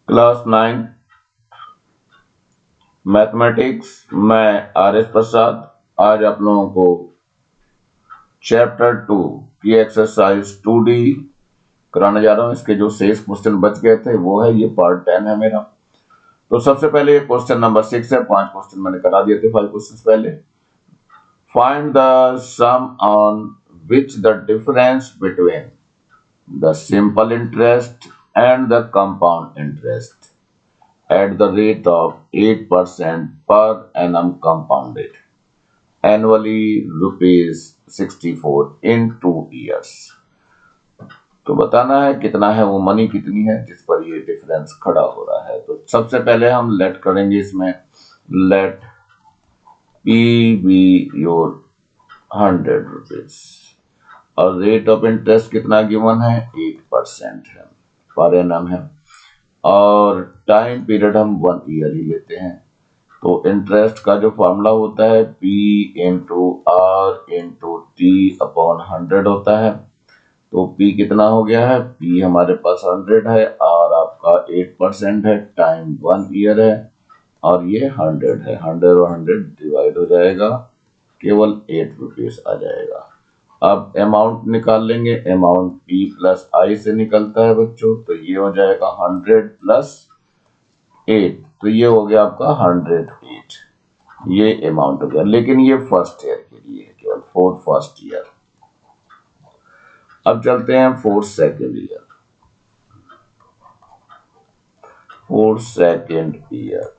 Class 9 mathematics, मैं R S प्रसाद आज आप लोगों को चैप्टर 2 की एक्सरसाइज 2D कराने जा रहा हूं। इसके जो शेष क्वेश्चन बच गए थे वो है, ये पार्ट 10 है मेरा। तो सबसे पहले क्वेश्चन नंबर 6 है, 5 क्वेश्चन मैंने करा दिए थे 5 क्वेश्चन पहले। Find the sum on which the difference between the simple interest and the compound interest at the rate of 8% per annum compounded annually rupees 64 in 2 years। तो बताना है कितना है वो मनी, कितनी है जिस पर ये डिफरेंस खड़ा हो रहा है। तो सबसे पहले हम लेट करेंगे इसमें, let P be your 100 rupees और रेट ऑफ इंटरेस्ट कितना गिवन है, 8% है, पर एनम है, और टाइम पीरियड हम 1 ईयर ही लेते हैं। तो इंटरेस्ट का जो फॉर्मूला होता है P into R into T upon 100 होता है। तो P कितना हो गया है, P हमारे पास 100 है, R आपका 8% है, टाइम 1 ईयर है, और ये 100 है। 100 और 100 डिवाइड हो जाएगा, केवल 8 रुपीज आ जाएगा। अब अमाउंट निकाल लेंगे, अमाउंट P प्लस I से निकलता है बच्चों, तो ये हो जाएगा 100 प्लस 8, तो ये हो गया आपका 108। ये अमाउंट हो गया, लेकिन ये फर्स्ट ईयर के लिए है, केवल फॉर फर्स्ट ईयर। अब चलते हैं for second year. For second year,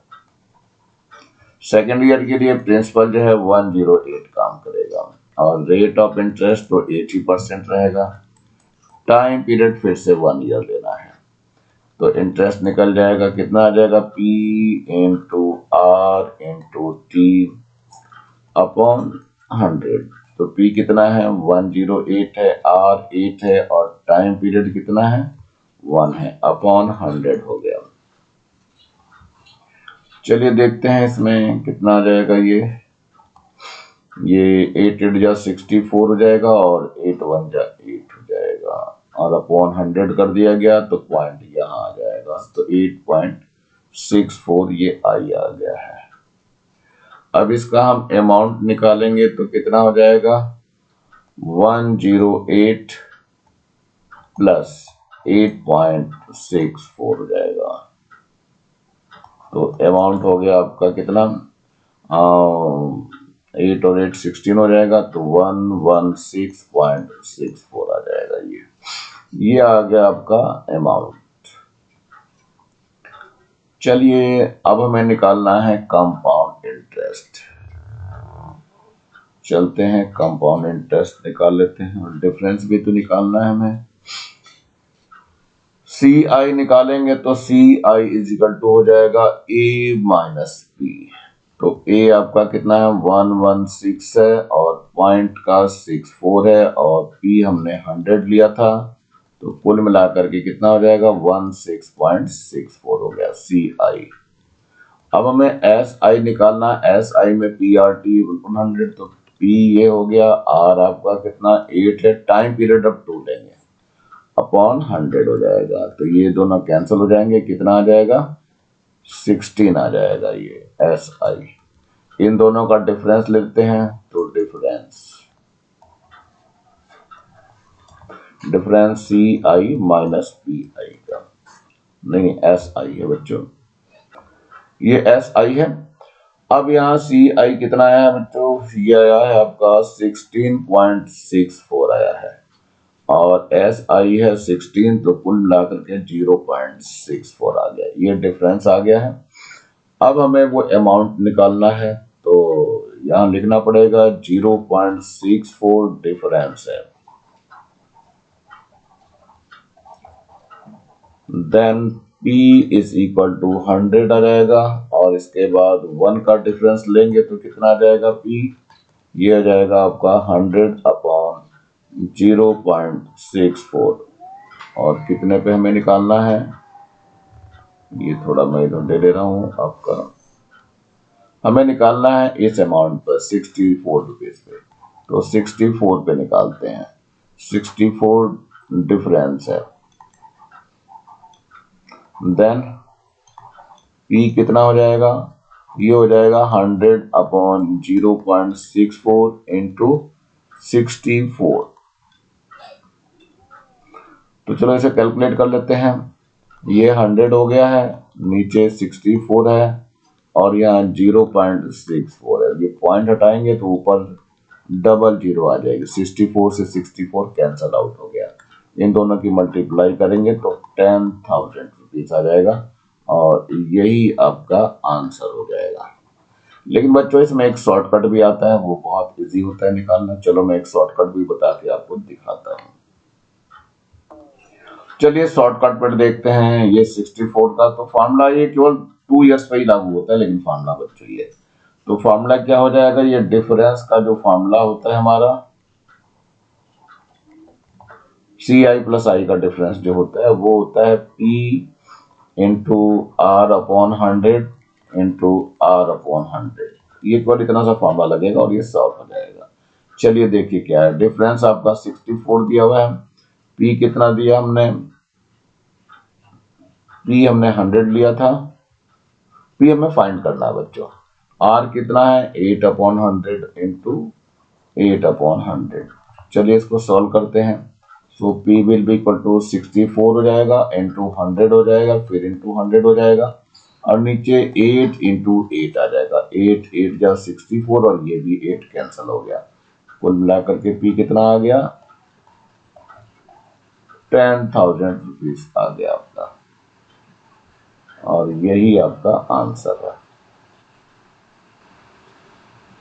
second year के लिए प्रिंसिपल जो है 108 काम करेगा, और रेट ऑफ इंटरेस्ट तो 80% रहेगा। टाइम पीरियड फिर से 1 ईयर लेना है, तो इंटरेस्ट निकल जाएगा, कितना आ जाएगा, P into R into T upon 100। तो P कितना है, 108 है, R 8 है, और टाइम पीरियड कितना है, 1 है, अपॉन 100 हो गया। चलिए देखते हैं इसमें कितना आ जाएगा। ये 8 8 जा 64 हो जाएगा, और 8 1 जा 8 हो जाएगा, और अपॉन 100 कर दिया गया तो पॉइंट यहाँ आ जाएगा, तो 8.64 ये आई आ गया है। अब इसका हम अमाउंट निकालेंगे तो कितना हो जाएगा, 108 प्लस 8.64 हो जाएगा। तो अमाउंट हो गया आपका कितना, 8 और 8 16 हो जाएगा, तो 116.64 आ जाएगा। ये आ गया आपका अमाउंट। चलिए अब हमें निकालना है कंपाउंड इंटरेस्ट। चलते हैं कंपाउंड इंटरेस्ट निकाल लेते हैं, और डिफरेंस भी तो निकालना है हमें। सी आई निकालेंगे तो सी आई इज इक्वल टू हो जाएगा ए माइनस पी। तो ए आपका कितना है, 116 है, और पॉइंट का 64 है, और पी हमने 100 लिया था, तो कुल मिलाकर के कितना हो जाएगा, 16.64 हो गया सी आई। अब हमें एस आई निकालना, एस आई में पी आर टी 100, तो पी ये हो गया, आर आपका कितना 8 है, टाइम पीरियड अब 2 लेंगे, अपॉन 100 हो जाएगा, तो ये दोनों कैंसिल हो जाएंगे, कितना आ जाएगा, 16 आ जाएगा ये एस आई। इन दोनों का डिफरेंस लेते हैं, तो difference C I minus P I का, नहीं एस आई है बच्चों, ये एस आई है। अब यहाँ सी आई कितना आया है बच्चों, ये आया है आपका 16.64 आया है, और एस आई है 16, तो कुल मिलाकर के 0.64 आ गया, ये डिफरेंस आ गया है। अब हमें वो अमाउंट निकालना है, तो यहाँ लिखना पड़ेगा 0.64 डिफरेंस है, then P is equal to 100 आ जाएगा, और इसके बाद 1 का डिफरेंस लेंगे तो कितना आ जाएगा P, ये आ जाएगा आपका 100 अपॉन 0.64, और कितने पे हमें निकालना है, ये थोड़ा मैं इधर दे दे रहा हूँ आपका, हमें निकालना है इस अमाउंट पर 64 रुपीज पे, तो 64 पे निकालते हैं, 64 डिफरेंस है, देन P कितना हो जाएगा, ये हो जाएगा 100/0.64 इंटू 64। तो चलो इसे कैलकुलेट कर लेते हैं। ये 100 हो गया है, नीचे 64 है और यहाँ 0.64 है। ये पॉइंट हटाएंगे तो ऊपर डबल जीरो आ जाएगी। 64 से 64 कैंसल आउट हो गया। इन दोनों की मल्टीप्लाई करेंगे तो 10,000 रुपीज आ जाएगा और यही आपका आंसर हो जाएगा। लेकिन बच्चों इसमें एक शॉर्टकट भी आता है, वो बहुत इजी होता है निकालना। चलो मैं एक शॉर्टकट भी बता के आपको दिखाता हूँ। चलिए शॉर्टकट पर देखते हैं। ये 64 का तो फार्मूला ये केवल 2 इयर्स पे ही लागू होता है, लेकिन फार्मूला बच्चों ये तो फार्मूला क्या हो जाएगा, ये डिफरेंस का जो फार्मूला होता है हमारा CI प्लस आई का डिफरेंस जो होता है वो होता है P into R/100 into R/100। ये केवल इतना सा फार्मूला लगेगा और ये सॉल्व हो जाएगा। चलिए देखिए क्या है। डिफरेंस आपका 64 दिया हुआ है, P कितना दिया हमने, P हमने 100 लिया था, P हमें फाइंड करना है बच्चों। R कितना है 8/100 इंटू 8/100। चलिए इसको सॉल्व करते हैं। So P will be equal to 64 हो जाएगा इंटू 100 हो जाएगा, फिर इंटू 100 हो जाएगा और नीचे 8 इंटू 8 आ जाएगा। 8 8 जा 64 और ये भी 8 कैंसिल हो गया। कुल मिलाकर के P कितना आ गया, 10,000 रुपीज आ गया आपका और यही आपका आंसर है।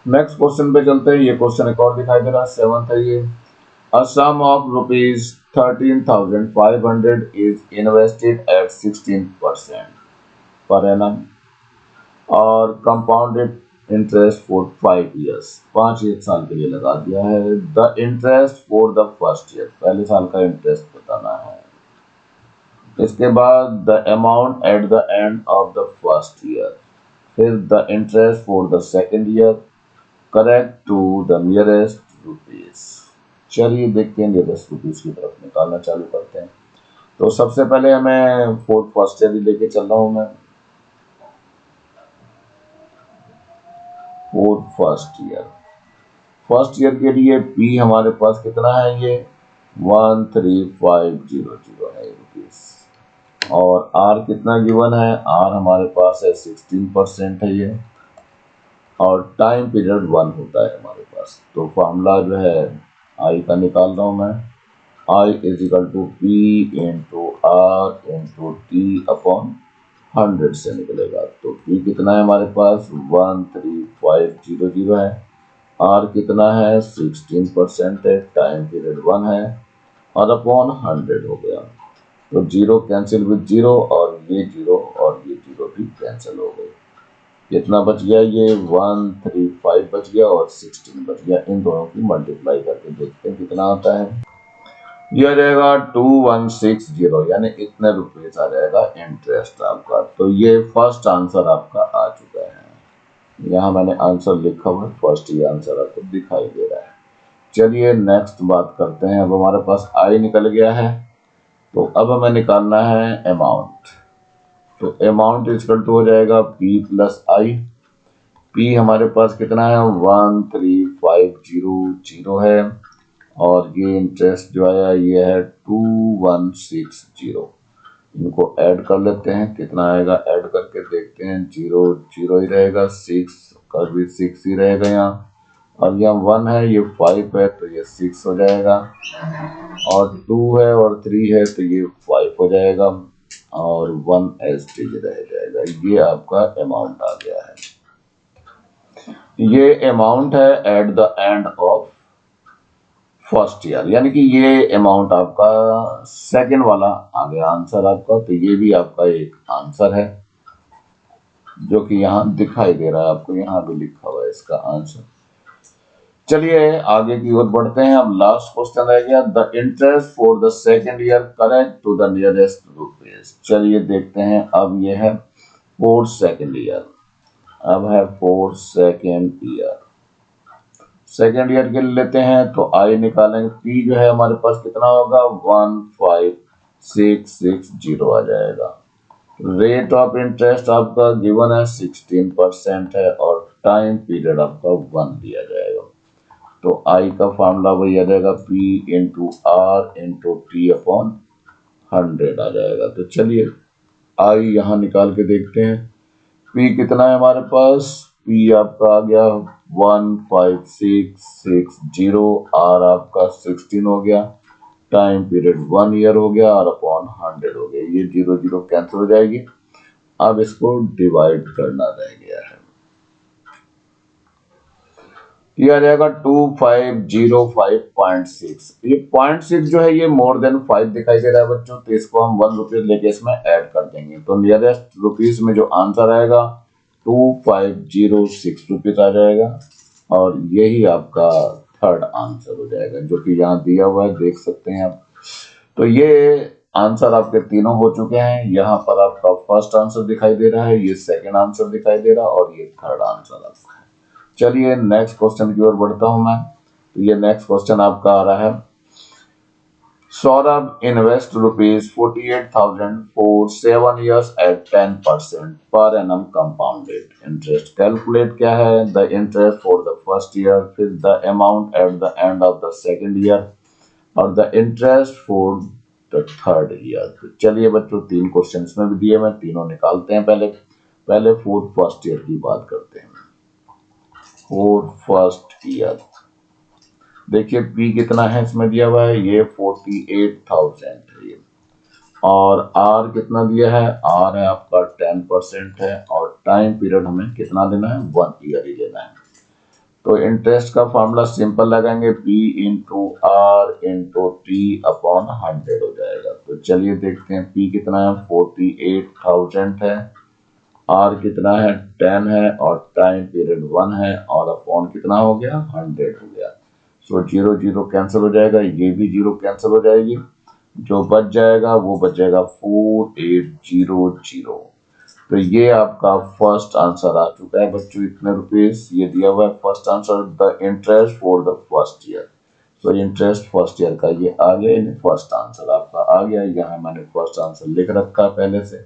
नेक्स्ट क्वेश्चन पे चलते हैं। ये क्वेश्चन एक और दिखाई दे रहा है, 7th है ये। A sum of rupees 13,500 is invested at 16% per annum और compounded interest for 5 years। 1 साल के लिए लगा दिया है। The interest for the first year, पहले साल का इंटरेस्ट बताना है। इसके बाद the amount at the end of the first year, फिर the interest for the second year, correct to the nearest rupees। चलिए देखते हैं नियरेस्ट रुपीज की तरफ निकालना चालू करते हैं। तो सबसे पहले हमें फर्स्ट ईयर लेके चल रहा हूं मैं। फर्स्ट ईयर के लिए P हमारे पास कितना है, ये 13,500 है रुपीज और R कितना गिवन है, R हमारे पास है 16% है ये और टाइम पीरियड 1 होता है हमारे पास। तो फॉर्मूला जो है I का निकाल रहा हूं मैं। I is equal to P into R into T/100 से निकलेगा। तो P कितना है हमारे पास 13,500 है, R कितना है 16% है, टाइम पीरियड 1 है और अपॉन 100 हो गया। तो जीरो कैंसिल विद जीरो और ये जीरो भी कैंसिल हो गई। कितना बच गया, ये 135 बच गया और 16 बच गया। इन दोनों की मल्टीप्लाई करके देखते हैं कितना आता है। यह जाएगा 2160, यानी इतने रुपीज आ जाएगा इंटरेस्ट आपका। तो ये फर्स्ट आंसर आपका आ चुका है। यहाँ मैंने आंसर लिखा हुआ है, फर्स्ट ये आंसर आपको दिखाई दे रहा है। चलिए नेक्स्ट बात करते हैं। अब हमारे पास आई निकल गया है, तो अब हमें निकालना है अमाउंट। तो अमाउंट इक्वल टू हो जाएगा P प्लस आई। P हमारे पास कितना है 13,500 है और ये इंटरेस्ट जो आया ये है 2160। इनको ऐड कर लेते हैं, कितना आएगा ऐड करके देखते हैं। 0 0 ही रहेगा, 6 का भी 6 ही रहेगा यहाँ और यहाँ 1 है, ये 5 है तो ये 6 हो जाएगा और 2 है और 3 है तो ये 5 हो जाएगा और 1 एस्टेज रह जाएगा। ये आपका अमाउंट आ गया है। ये अमाउंट है eight the end of first year, यानी कि ये अमाउंट आपका सेकंड वाला आ गया आंसर आपका। तो ये भी आपका एक आंसर है जो कि यहाँ दिखाई दे रहा है आपको, यहाँ भी लिखा हुआ है इसका आंसर। चलिए आगे की ओर बढ़ते हैं। अब लास्ट क्वेश्चन रह गया, the interest for the second year correct to the nearest rupees. चलिए देखते हैं। अब ये है फॉर सेकंड ईयर, अब है for second year. Second year के लिए लेते हैं तो आई निकालेंगे। P जो है हमारे पास कितना होगा 15660 आ जाएगा रेट ऑफ इंटरेस्ट आपका गिवन है 16% है और टाइम पीरियड आपका 1 दिया जाएगा। तो आई का फॉर्मूला वही आ जाएगा P into R into T upon 100 आ जाएगा। तो चलिए आई यहाँ निकाल के देखते हैं। P कितना है हमारे पास, P आपका आ गया 15660, आर आपका 16 हो गया, टाइम पीरियड 1 ईयर हो गया और अपॉन 100 हो गया। ये 0 0 कैंसिल हो जाएगी। अब इसको डिवाइड करना रह गया है। ये आ जाएगा 2505.6। ये 0.6 जो है ये मोर देन 5 दिखाई दे रहा है बच्चों, तो इसको हम 1 रुपीज लेके इसमें ऐड कर देंगे। तो नियरेस्ट रुपीज में जो आंसर आएगा 2506 रुपीज आ जाएगा और यही आपका थर्ड आंसर हो जाएगा, जो कि यहाँ दिया हुआ है, देख सकते हैं आप। तो ये आंसर आपके तीनों हो चुके हैं। यहाँ पर आपका फर्स्ट आंसर दिखाई दे रहा है, ये सेकंड आंसर दिखाई दे रहा है और ये थर्ड आंसर आपका है। चलिए नेक्स्ट क्वेश्चन की ओर बढ़ता हूं मैं। तो ये नेक्स्ट क्वेश्चन आपका आ रहा है, Saurabh invest ₹48,000 for 7 years at 10% per annum compounded interest. Calculate क्या है, the interest for the first year, फिर the amount at the end of the second year और the interest for the third year. तो चलिए बच्चों तीन क्वेश्चन इसमें भी दिए, मैं तीनों निकालते हैं। पहले फॉर फर्स्ट ईयर की बात करते हैं। फॉर फर्स्ट ईयर देखिए P कितना है इसमें दिया हुआ है, ये 48,000 है ये। और R कितना दिया है, R है आपका 10% है और टाइम पीरियड हमें कितना लेना है, 1 ईयर ही लेना है। तो इंटरेस्ट का फॉर्मूला सिंपल लगाएंगे, P into R into T upon 100 हो जाएगा। तो चलिए देखते हैं P कितना है, 48,000 है, R कितना है 10 है और टाइम पीरियड 1 है और अपॉन कितना हो गया, 100 हो गया। सो 0 0 कैंसिल हो जाएगा, ये भी 0 कैंसिल हो जाएगी, जो बच जाएगा वो बच जाएगा 4800। तो ये आपका फर्स्ट आंसर आ चुका है बच्चों, इतने रुपीस ये दिया हुआ है first answer, the interest for the first year. तो इंटरेस्ट फर्स्ट ईयर का ये आ गया, फर्स्ट आंसर आपका आ गया। यहाँ मैंने फर्स्ट आंसर लिख रखा है पहले से।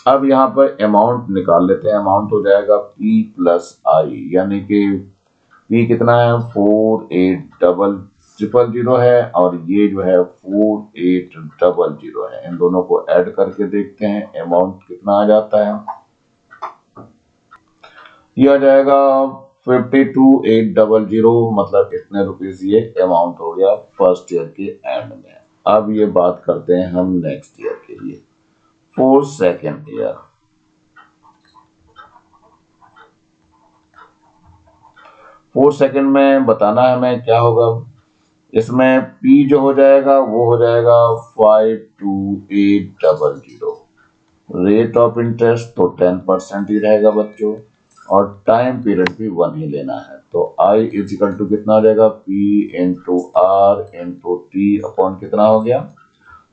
अब यहाँ पर अमाउंट निकाल लेते हैं। अमाउंट हो जाएगा P प्लस आई, यानी कि P कितना है 480000 है और ये जो है 4800 है। इन दोनों को ऐड करके देखते हैं अमाउंट कितना आ जाता है। ये आ जाएगा 52,800, मतलब कितने रुपीस ये अमाउंट हो गया फर्स्ट ईयर के एंड में। अब ये बात करते हैं हम नेक्स्ट ईयर के लिए, for second year. For second में बताना है हमें क्या होगा, इसमें P जो हो जाएगा वो हो जाएगा 52,800। रेट ऑफ इंटरेस्ट तो 10% ही रहेगा बच्चों और टाइम पीरियड भी 1 ही लेना है। तो I इजिकल टू कितना हो जाएगा, P into R into T upon कितना हो गया,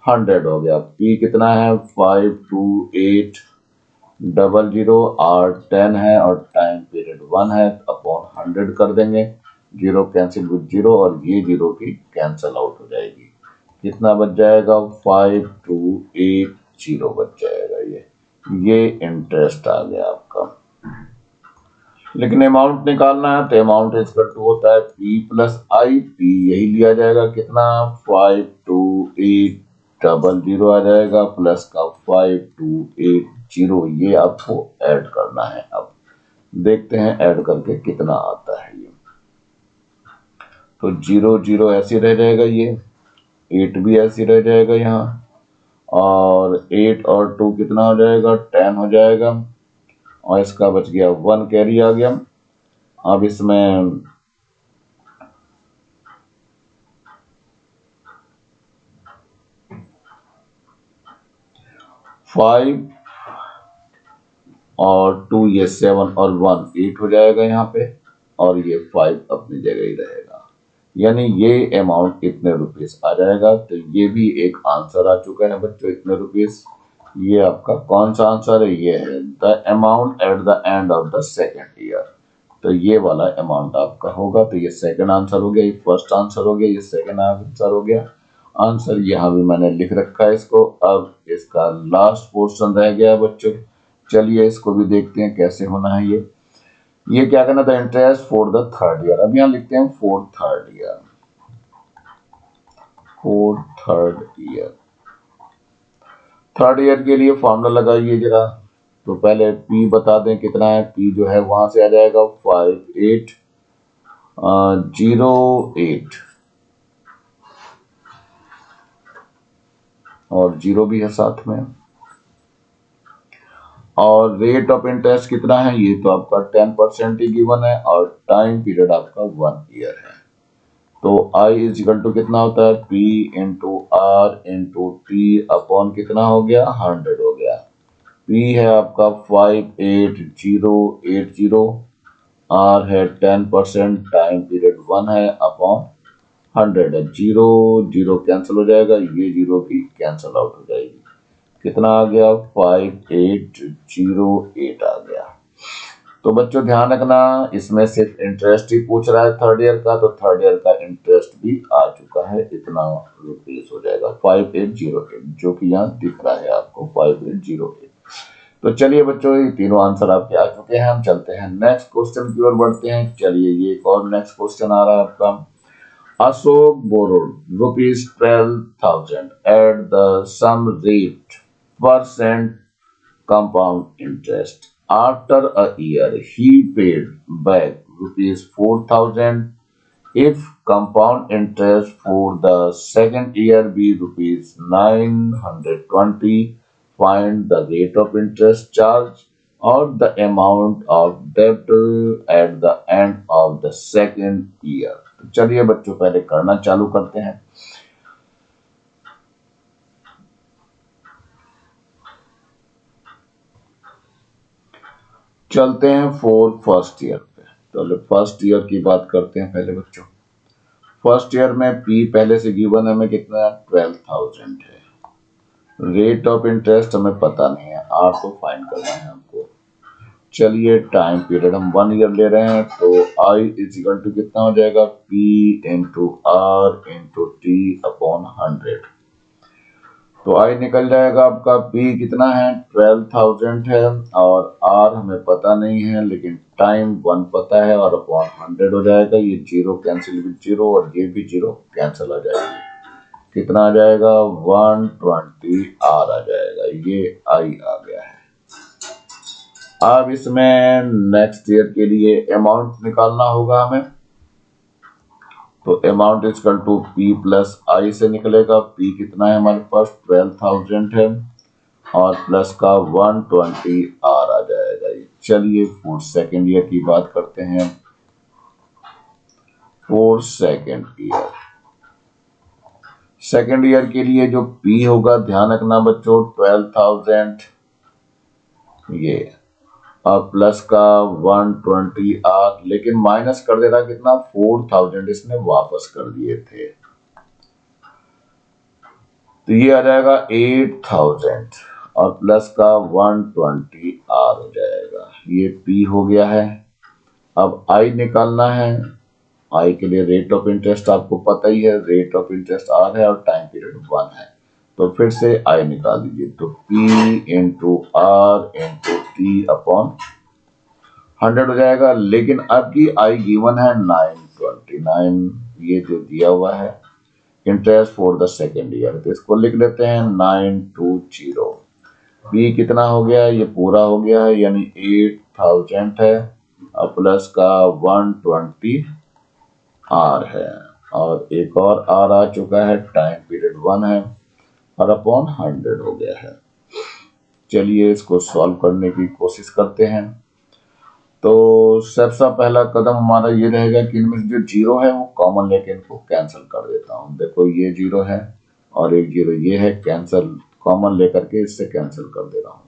100 हो गया। P कितना है 52,800, R 10 है और टाइम पीरियड 1 है, अपॉन 100 कर देंगे, 0 कैंसिल विद 0 और ये 0 की कैंसिल आउट हो जाएगी। कितना बच जाएगा 5280 बच जाएगा। ये इंटरेस्ट आ गया आपका। लेकिन अमाउंट निकालना है तो अमाउंट इक्वल टू होता है P प्लस आई। P यही लिया जाएगा कितना 52,800 आ जाएगा प्लस का 5280, ये आपको ऐड करना है। अब देखते हैं ऐड करके कितना आता है। ये तो 0 0 ऐसे रह जाएगा, ये 8 भी ऐसे रह जाएगा यहाँ, और 8 और 2 कितना हो जाएगा 10 हो जाएगा और इसका बच गया 1 कैरी आ गया। अब इसमें 5 और 2, ये 7 और 1 8 हो जाएगा यहाँ पे और ये 5 अपनी जगह ही रहेगा, यानी ये अमाउंट इतने रुपीस आ जाएगा। तो ये भी एक आंसर आ चुका है बच्चों, इतने रुपीस। ये आपका कौन सा आंसर है, ये है the amount at the end of the second year. तो ये वाला अमाउंट आपका होगा। तो ये सेकंड आंसर हो गया, ये फर्स्ट आंसर हो गया, ये सेकंड आंसर हो गया आंसर यहाँ भी मैंने लिख रखा है इसको। अब इसका लास्ट पोर्शन रह गया बच्चों, चलिए इसको भी देखते हैं कैसे होना है ये क्या करना था, interest for the third year. अब यहाँ लिखते हैं for third year, for third year. Third year के लिए फॉर्मूला लगाइए जरा। तो पहले पी बता दें कितना है, पी जो है वहां से आ जाएगा 5808 और जीरो भी है साथ में। और रेट ऑफ इंटरेस्ट कितना है, ये तो आपका 10% ही गिवन है और टाइम पीरियड आपका 1 ईयर है। तो I इज इक्वल टू कितना होता है, P into R into T upon कितना हो गया, 100 हो गया। P है आपका 588080, R है 10%, टाइम पीरियड 1 है अपॉन 100 है। जीरो जीरो कैंसिल हो जाएगा, ये जीरो भी कैंसिल आउट हो जाएगी। कितना आ गया, 5808 आ गया। तो बच्चों ध्यान रखना, इसमें सिर्फ इंटरेस्ट ही पूछ रहा है थर्ड ईयर का, तो थर्ड ईयर का इंटरेस्ट भी आ चुका है, इतना रुपीस हो जाएगा 5808, जो कि यहाँ दिख रहा है आपको 5808। तो चलिए बच्चों ये तीनों आंसर आपके आ चुके हैं, हम चलते हैं नेक्स्ट क्वेश्चन की ओर बढ़ते हैं। चलिए ये एक और नेक्स्ट क्वेश्चन आ रहा है आपका। Ashok borrowed rupees 12,000 at the sum rate percent compound interest. After a year, he paid back rupees 4,000. If compound interest for the second year be rupees 920, find the rate of interest charged or the amount of debt at the end of the second year. तो चलिए बच्चों पहले करना चालू करते हैं। चलते हैं फर्स्ट ईयर पे। चलो फर्स्ट ईयर की बात करते हैं पहले बच्चों। फर्स्ट ईयर में पी पहले से गिवन हमें कितना 12,000 है। रेट ऑफ इंटरेस्ट हमें पता नहीं है, आर तो फाइंड करना है हमको। चलिए टाइम पीरियड हम 1 ईयर ले रहे हैं, तो आई इज इक्वल टू कितना हो जाएगा, P into R into T upon 100। तो आई निकल जाएगा आपका, पी कितना है 12,000 है और आर हमें पता नहीं है, लेकिन टाइम 1 पता है और अपॉन 100 हो जाएगा। ये जीरो कैंसिल भी जीरो और ये भी जीरो कैंसिल आ जाएगी। कितना आ जाएगा 120 आर आ जाएगा, ये आई आ गया है। अब इसमें नेक्स्ट ईयर के लिए अमाउंट निकालना होगा हमें, तो amount is equal to P plus I से निकलेगा। पी कितना है हमारे पास 12,000 है और प्लस का 120 आर आ जाएगा। चलिए फॉर सेकेंड ईयर की बात करते हैं। फॉर सेकेंड ईयर के लिए जो पी होगा, ध्यान रखना बच्चों 12,000 ये और प्लस का 120 आर, लेकिन माइनस कर दे रहा कितना 4,000 इसने वापस कर दिए थे, तो ये आ जाएगा 8,000 और प्लस का 120 आर हो जाएगा। ये पी हो गया है। अब आई निकालना है। आई के लिए रेट ऑफ इंटरेस्ट आपको पता ही है, रेट ऑफ इंटरेस्ट आर है और टाइम पीरियड 1 है, तो फिर से आई निकाल दीजिए। तो P into R into T upon 100 हो जाएगा, लेकिन अब की आई गिवन है 929, ये जो दिया हुआ है interest for the second year, तो इसको लिख लेते हैं 920। बी कितना हो गया, ये पूरा हो गया है, यानी 8,000 है और प्लस का 120 आर है और एक और आर आ चुका है, टाइम पीरियड 1 है और अपॉन 100 हो गया है। चलिए इसको सॉल्व करने की कोशिश करते हैं। तो सबसे पहला कदम हमारा ये रहेगा कि इनमें जो जीरो है वो कॉमन लेके इनको कैंसिल कर देता हूं। देखो ये जीरो है और एक जीरो ये है, कैंसिल कॉमन लेकर के इससे कैंसिल कर दे रहा हूं।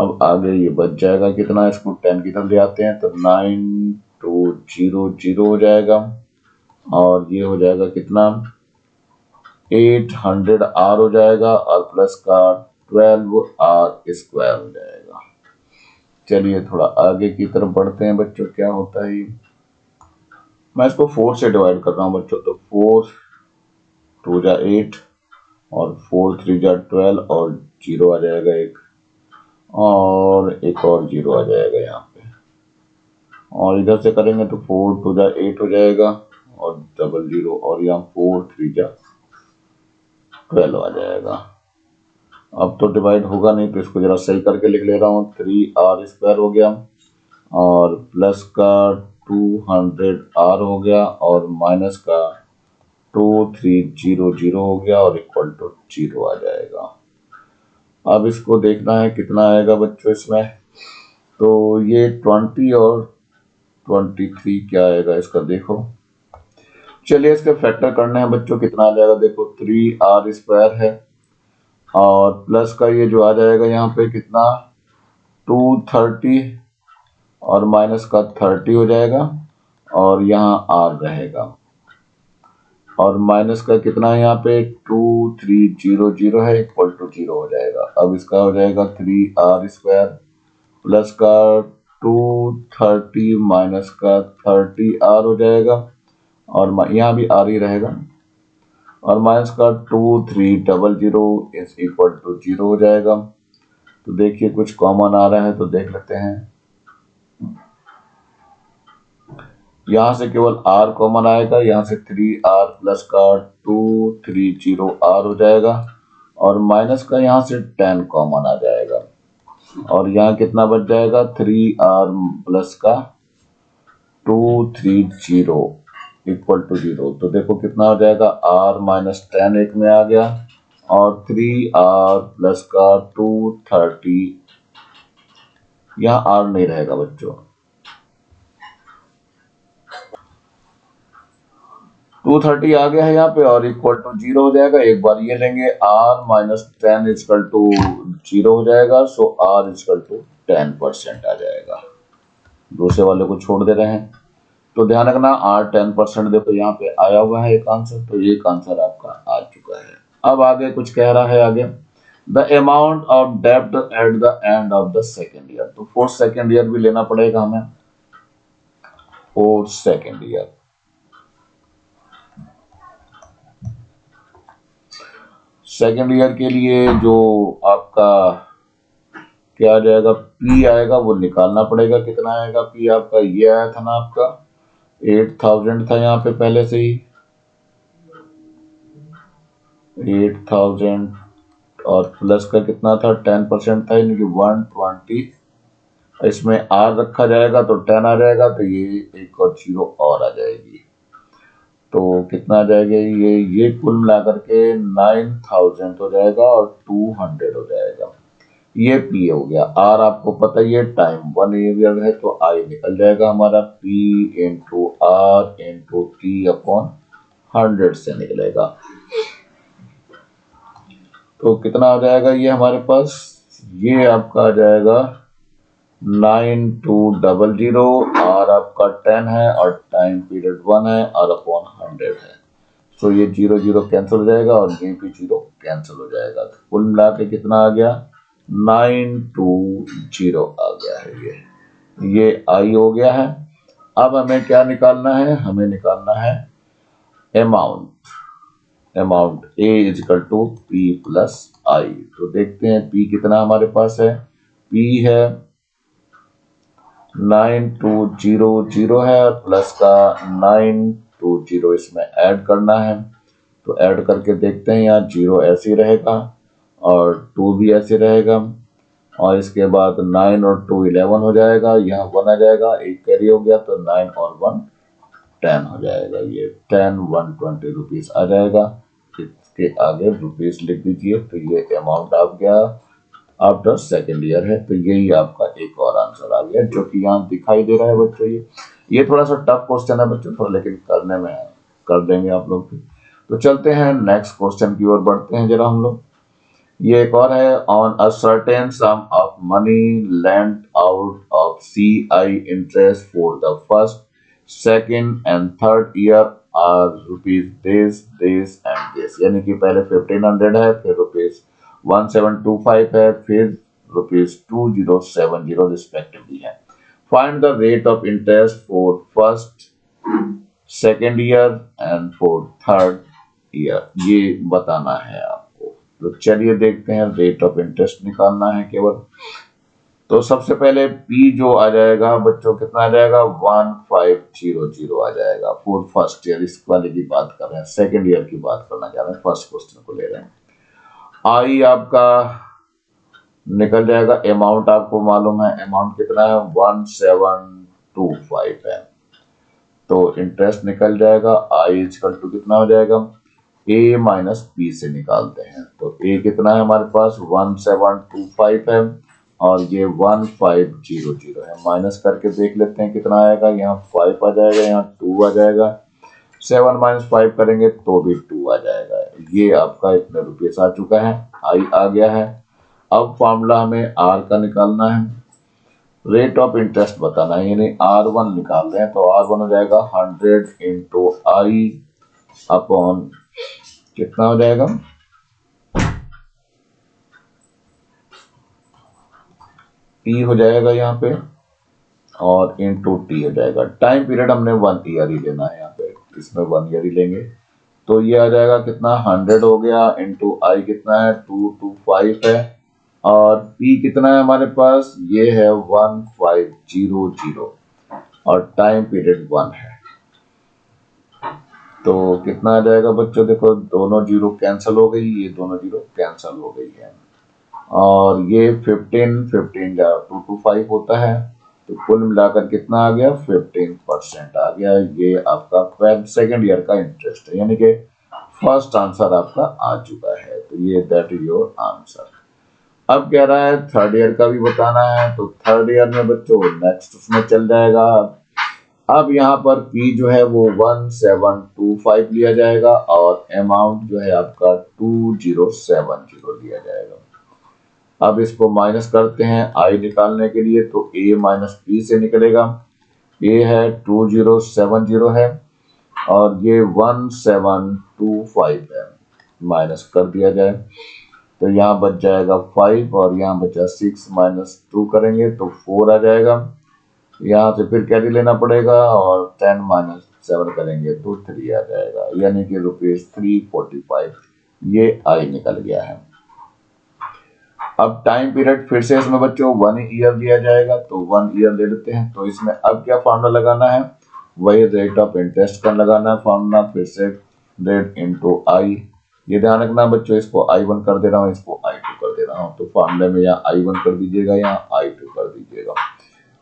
अब आगे ये बच जाएगा कितना, इसको 10 की तरफ ले आते हैं तो 9200 हो जाएगा और ये हो जाएगा कितना 800 आर हो जाएगा और प्लस का 12 आर स्क्वायर हो जाएगा। चलिए थोड़ा आगे की तरफ बढ़ते हैं बच्चों, क्या होता है मैं इसको 4 से डिवाइड कर रहा हूं बच्चों, तो 4 टू जा 8 और 4 3 जा 12 और जीरो आ जाएगा एक, और एक और जीरो आ जाएगा यहाँ पे, और इधर से करेंगे तो 4 2 जा 8 हो जाएगा और डबल जीरो, और यहाँ 4 3 जा 12 आ जाएगा। अब तो डिवाइड होगा नहीं तो इसको जरा सही करके लिख ले रहा हूँ। 3r² हो गया और प्लस का 200r हो गया और माइनस का 2300 हो गया और इक्वल टू 0 आ जाएगा। अब इसको देखना है कितना आएगा बच्चों इसमें, तो ये 20 और 23 क्या आएगा इसका देखो। चलिए इसके फैक्टर करने हैं बच्चों, कितना आ जाएगा देखो। 3r² है और प्लस का ये जो आ जाएगा यहाँ पे कितना 230 और माइनस का 30 हो जाएगा और यहाँ r रहेगा, और माइनस का कितना है यहाँ पे 2300 है इक्वल टू 0 हो जाएगा। अब इसका हो जाएगा 3r² प्लस का 230 माइनस का 30r हो जाएगा और यहाँ भी r ही रहेगा, और माइनस का 2300 इज इक्वल टू 0 हो जाएगा। तो देखिए कुछ कॉमन आ रहा है तो देख लेते हैं। यहाँ से केवल r कॉमन आएगा, यहाँ से 3r प्लस का 230r हो जाएगा और माइनस का यहाँ से 10 कॉमन आ जाएगा, और यहाँ कितना बच जाएगा 3r प्लस का 230 इक्वल टू 0। तो देखो कितना हो जाएगा r माइनस 10 एक में आ गया और 3r प्लस का 230, यहाँ r नहीं रहेगा बच्चों। 230 आ गया है यहाँ पे और इक्वल टू 0 हो जाएगा। एक बार ये लेंगे r माइनस 10 इक्वल टू 0 हो जाएगा, सो r इक्वल टू 10% आ जाएगा। दूसरे वाले को छोड़ दे रहे हैं तो ध्यान रखना r 10%, देखो यहाँ पे आया हुआ है एक आंसर, तो एक आंसर आपका आ चुका है। अब आगे कुछ कह रहा है आगे, द अमाउंट ऑफ डेब्ट eight the end of the second year. तो फॉर सेकेंड ईयर भी लेना पड़ेगा हमें, for second year. Second year के लिए जो आपका क्या आ जाएगा P आएगा वो निकालना पड़ेगा। कितना आएगा P आपका, ये आया था ना आपका 8000 था यहाँ पे पहले से ही 8000 और प्लस का कितना था 10% था यानी कि 120, इसमें R रखा जाएगा तो 10 आ जाएगा, तो ये एक और 0 और आ जाएगी, तो कितना आ जाएगा ये कुल मिलाकर के 9000 हो जाएगा और 200 हो जाएगा। ये P हो गया। R आपको पता ही है टाइम 1 ईयर है तो I निकल जाएगा हमारा P into R into T upon 100 से निकलेगा। तो कितना आ जाएगा ये हमारे पास, ये आपका आ जाएगा 9200, R आपका 10 है और टाइम पीरियड 1 है और अपॉन 100 है, तो ये 0 0 कैंसिल हो जाएगा और ये भी 0 कैंसिल हो जाएगा। तो कुल मिला के कितना आ गया 920 आ गया है, ये I हो गया है। अब हमें क्या निकालना है, हमें निकालना है amount A equal to P plus I। तो देखते हैं P कितना हमारे पास है, P है 9200 है और प्लस का 920 इसमें ऐड करना है, तो ऐड करके देखते हैं। यहाँ 0 ऐसे ही रहेगा और 2 भी ऐसे रहेगा और इसके बाद 9 और 2 11 हो जाएगा, यहाँ 1 आ जाएगा, एक कैरी हो गया तो 9 और 1 10 हो जाएगा, ये 10 120 रुपीज आ जाएगा। इसके आगे रुपीज लिख दीजिए, तो ये अमाउंट आ गया आफ्टर सेकेंड ईयर है, तो यही आपका एक और आंसर आ गया जो कि यहाँ दिखाई दे रहा है बच्चों। ये थोड़ा सा टफ क्वेश्चन है बच्चों थोड़ा, लेकिन करने में कर देंगे आप लोग। तो चलते हैं नेक्स्ट क्वेश्चन की ओर बढ़ते हैं जरा हम लोग। ये एक और है, on a certain sum of money lent out of CI interest for the first second and third year are rupees this and this, यानी कि पहले 1500 है, फिर रुपीज 1725 है, फिर रुपीज 2070 रिस्पेक्टिवली है। Find the rate of interest for first second year and for third year, ये बताना है आपको। तो चलिए देखते हैं, रेट ऑफ इंटरेस्ट निकालना है केवल। तो सबसे पहले पी जो आ जाएगा बच्चों, कितना आ जाएगा, 1500 आ जाएगा फॉर फर्स्ट ईयर। इस वाले की बात कर रहे हैं, सेकेंड ईयर की बात करना चाह रहे हैं, फर्स्ट क्वेश्चन को ले रहे हैं। आई आपका निकल जाएगा, अमाउंट आपको मालूम है, अमाउंट कितना है, 1725 है। तो इंटरेस्ट निकल जाएगा, आई इक्वल टू कितना हो जाएगा, ए माइनस बी से निकालते हैं। तो ए कितना है हमारे पास, 1725 है, और ये 1500 है। माइनस करके देख लेते हैं कितना आएगा, यहाँ 5 आ जाएगा, यहाँ 2 आ जाएगा, 7 माइनस 5 करेंगे तो भी 2 आ जाएगा। ये आपका इतने रुपये आ चुका है, आई आ गया है। अब फॉर्मूला हमें आर का निकालना है, रेट ऑफ इंटरेस्ट बताना है, यानी R1 निकाल रहे हैं। तो R1 हो जाएगा 100 इंटू आई अपॉन कितना हो जाएगा, P हो जाएगा यहाँ पे, और इंटू टी हो जाएगा। टाइम पीरियड हमने 1 ईयर ही लेना है, यहाँ पे इसमें 1 ईयर ही लेंगे। तो ये आ जाएगा कितना, 100 हो गया, इंटू आई कितना है, 225 है, और P कितना है हमारे पास, ये है 1500, और टाइम पीरियड 1 है। तो कितना आ जाएगा बच्चों, देखो दोनों जीरो कैंसिल हो गई, ये दोनों जीरो कैंसिल हो गई है, और ये 15 जा 225 होता है। तो कुल मिलाकर कितना आ गया, 15% आ गया। ये आपका सेकेंड ईयर का इंटरेस्ट है, यानी कि फर्स्ट आंसर आपका आ चुका है। तो ये दैट इज योर आंसर। अब कह रहा है थर्ड ईयर का भी बताना है। तो थर्ड ईयर में बच्चों नेक्स्ट उसमें चल जाएगा। अब यहाँ पर P जो है वो 1725 लिया जाएगा, और अमाउंट जो है आपका 2070 लिया जाएगा। अब इसको माइनस करते हैं आई निकालने के लिए। तो A माइनस P से निकलेगा, A है 2070 है, और ये 1725 है, माइनस कर दिया जाए तो यहाँ बच जाएगा 5, और यहाँ बचा 6 माइनस 2 करेंगे तो 4 आ जाएगा। यहाँ से फिर कैरी लेना पड़ेगा, और 10 माइनस 7 करेंगे तो 3 आ जाएगा, यानी कि ₹345। ये आई निकल गया है। अब टाइम पीरियड फिर से इसमें बच्चों 1 ईयर लिया जाएगा, तो 1 ईयर ले लेते हैं। तो इसमें अब क्या फार्मूला लगाना है, वही रेट ऑफ इंटरेस्ट का लगाना है फार्मूला, फिर से रेट इंटू आई। ये ध्यान रखना बच्चों, इसको I1 कर दे रहा हूँ, इसको I2 कर दे रहा हूँ। तो फार्मूले में यहाँ I1 कर दीजिएगा, यहाँ I2 कर दीजिएगा।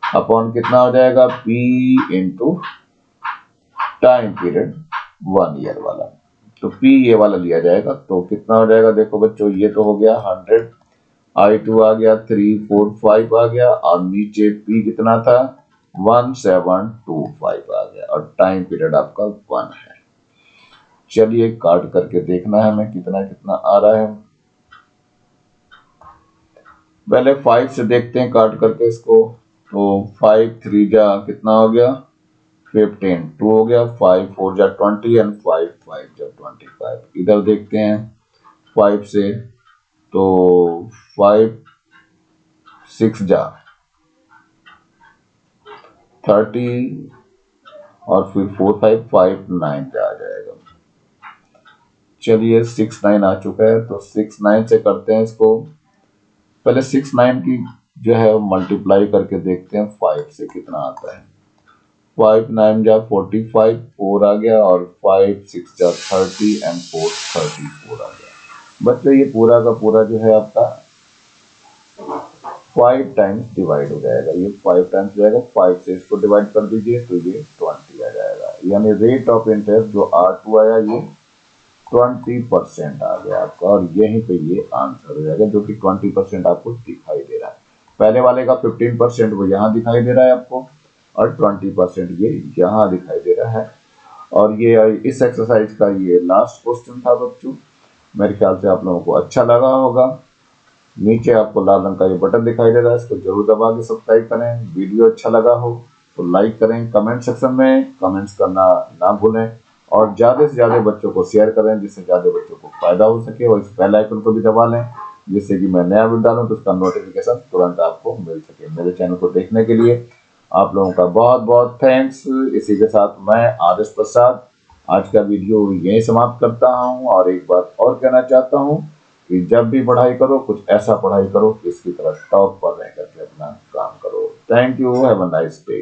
अपॉन कितना हो जाएगा, P into time period 1 year वाला। तो P ये वाला लिया जाएगा, तो कितना हो जाएगा, देखो बच्चों ये तो हो गया 100, I2 आ गया 345 आ गया, और नीचे P कितना था 1725 आ गया, और टाइम पीरियड आपका 1 है। चलिए काट करके देखना है हमें कितना कितना आ रहा है। पहले 5 से देखते हैं काट करके इसको। तो 5 3 जा कितना हो गया 15, 2 हो गया, 5 4 जा 20, एंड 5 5 जा 25। इधर देखते हैं 5 से, तो 5 6 जा 30, और फिर 4 5 5 9 जा आ जाएगा। चलिए 6 9 आ चुका है, तो 6 9 से करते हैं इसको। पहले 6 9 की जो है मल्टीप्लाई करके देखते हैं 5 से कितना आता है। 5 9 जा 45, 4 आ गया, और 5 6 जा 30, एंड 4 34 आ गया। बच्चों ये पूरा का पूरा जो है आपका 5 टाइम्स डिवाइड हो जाएगा। ये 5 टाइम्स जाएगा, 5 से इसको डिवाइड कर दीजिए तो ये 20 आ जाएगा। यानी रेट ऑफ इंटरेस्ट जो R2 आया ये 20% आ गया आपका, और यहीं पे ये आंसर हो जाएगा, जो कि 20% आपको दिखाई दे रहा है। पहले वाले का 15% वो यहाँ दिखाई दे रहा है आपको, और 20% ये यहाँ दिखाई दे रहा है। और ये इस एक्सरसाइज का ये लास्ट क्वेश्चन था बच्चों। मेरे ख्याल से आप लोगों को अच्छा लगा होगा। नीचे आपको लाल रंग का ये बटन दिखाई दे रहा है, इसको जरूर दबा के सब्सक्राइब करें। वीडियो अच्छा लगा हो तो लाइक करें, कमेंट सेक्शन में कमेंट्स करना ना भूलें, और ज़्यादा से ज़्यादा बच्चों को शेयर करें, जिससे ज़्यादा बच्चों को फायदा हो सके। और इस बेल आइकन को भी दबा लें, जिससे कि मैं नया वीडियो डालूं तो उसका नोटिफिकेशन तुरंत आपको मिल सके। मेरे चैनल को देखने के लिए आप लोगों का बहुत बहुत थैंक्स। इसी के साथ मैं आदर्श प्रसाद आज का वीडियो यहीं समाप्त करता हूँ और एक बात और कहना चाहता हूँ कि जब भी पढ़ाई करो कुछ ऐसा पढ़ाई करो कि इसकी तरह टॉप पर रह करके अपना काम करो। Thank you, have a nice day.